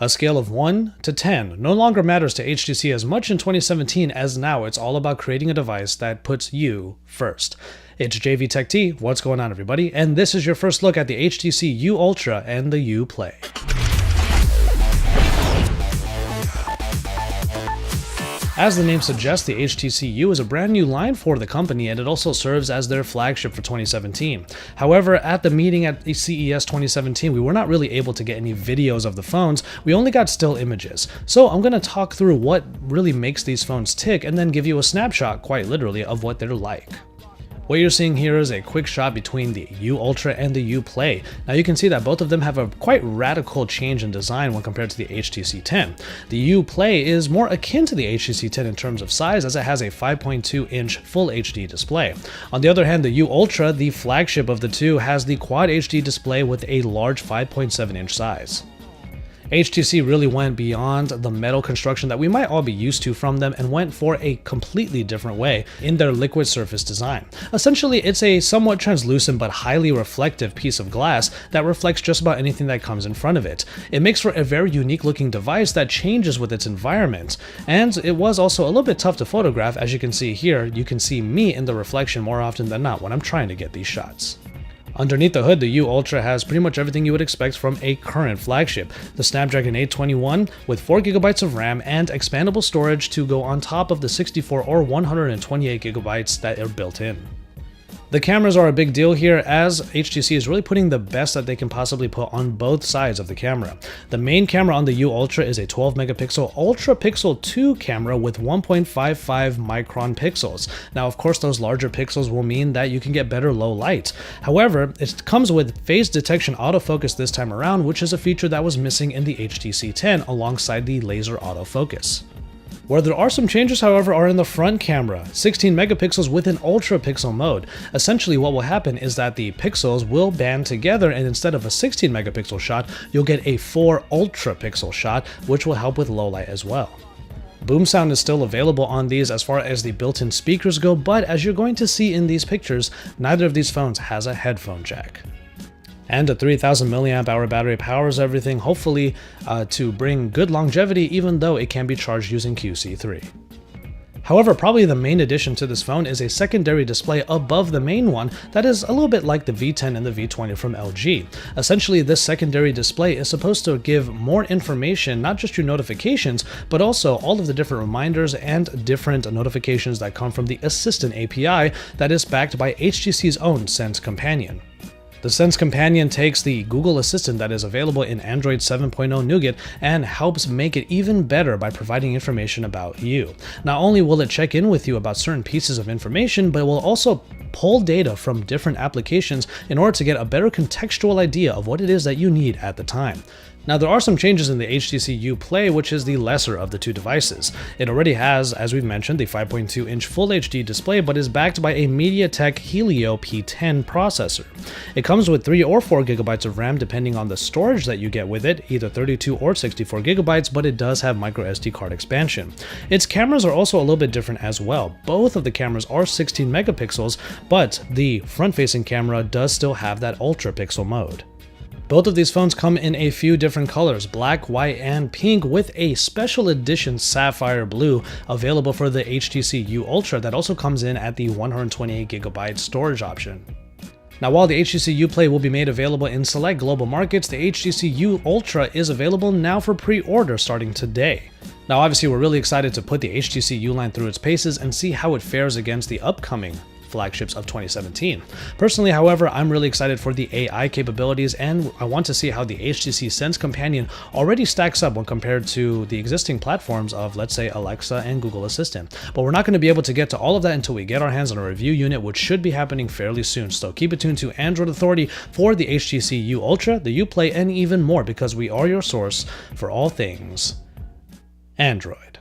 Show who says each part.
Speaker 1: A scale of 1 to 10 no longer matters to HTC as much in 2017 as now it's all about creating a device that puts you first. It's JV Tech T, what's going on everybody, and this is your first look at the HTC U Ultra and the U Play. As the name suggests, the HTC U is a brand new line for the company, and it also serves as their flagship for 2017. However, at the meeting at CES 2017, we were not really able to get any videos of the phones, we only got still images. So I'm going to talk through what really makes these phones tick and then give you a snapshot, quite literally, of what they're like. What you're seeing here is a quick shot between the U Ultra and the U Play. Now you can see that both of them have a quite radical change in design when compared to the HTC 10. The U Play is more akin to the HTC 10 in terms of size, as it has a 5.2-inch Full HD display. On the other hand, the U Ultra, the flagship of the two, has the Quad HD display with a large 5.7-inch size. HTC really went beyond the metal construction that we might all be used to from them and went for a completely different way in their liquid surface design. Essentially, it's a somewhat translucent but highly reflective piece of glass that reflects just about anything that comes in front of it. It makes for a very unique looking device that changes with its environment, and it was also a little bit tough to photograph. As you can see here, you can see me in the reflection more often than not when I'm trying to get these shots. Underneath the hood, the U Ultra has pretty much everything you would expect from a current flagship. The Snapdragon 821 with 4GB of RAM and expandable storage to go on top of the 64 or 128GB that are built in. The cameras are a big deal here, as HTC is really putting the best that they can possibly put on both sides of the camera. The main camera on the U Ultra is a 12-megapixel Ultra Pixel 2 camera with 1.55 micron pixels. Now, of course, those larger pixels will mean that you can get better low light. However, it comes with phase detection autofocus this time around, which is a feature that was missing in the HTC 10 alongside the laser autofocus. Where there are some changes, however, are in the front camera, 16 megapixels with an ultra pixel mode. Essentially, what will happen is that the pixels will band together, and instead of a 16 megapixel shot, you'll get a 4 ultra pixel shot, which will help with low light as well. Boom sound is still available on these as far as the built-in speakers go, but as you're going to see in these pictures, neither of these phones has a headphone jack. And a 3000 milliamp hour battery powers everything, hopefully to bring good longevity, even though it can be charged using QC3. However, probably the main addition to this phone is a secondary display above the main one that is a little bit like the V10 and the V20 from LG. Essentially, this secondary display is supposed to give more information, not just your notifications, but also all of the different reminders and different notifications that come from the Assistant API that is backed by HTC's own Sense Companion. The Sense Companion takes the Google Assistant that is available in Android 7.0 Nougat and helps make it even better by providing information about you. Not only will it check in with you about certain pieces of information, but it will also pull data from different applications in order to get a better contextual idea of what it is that you need at the time. Now, there are some changes in the HTC U Play, which is the lesser of the two devices. It already has, as we've mentioned, the 5.2-inch Full HD display, but is backed by a MediaTek Helio P10 processor. It comes with 3 or 4GB of RAM depending on the storage that you get with it, either 32 or 64GB, but it does have microSD card expansion. Its cameras are also a little bit different as well. Both of the cameras are 16 megapixels, but the front-facing camera does still have that ultra pixel mode. Both of these phones come in a few different colors, black, white, and pink, with a special edition sapphire blue available for the HTC U Ultra that also comes in at the 128GB storage option. Now, while the HTC U Play will be made available in select global markets, the HTC U Ultra is available now for pre-order starting today. Now, obviously, we're really excited to put the HTC U line through its paces and see how it fares against the upcoming flagships of 2017. Personally, however, I'm really excited for the AI capabilities, and I want to see how the HTC Sense Companion already stacks up when compared to the existing platforms of, let's say, Alexa and Google Assistant. But we're not going to be able to get to all of that until we get our hands on a review unit, which should be happening fairly soon. So keep it tuned to Android Authority for the HTC U Ultra, the U Play, and even more, because we are your source for all things Android.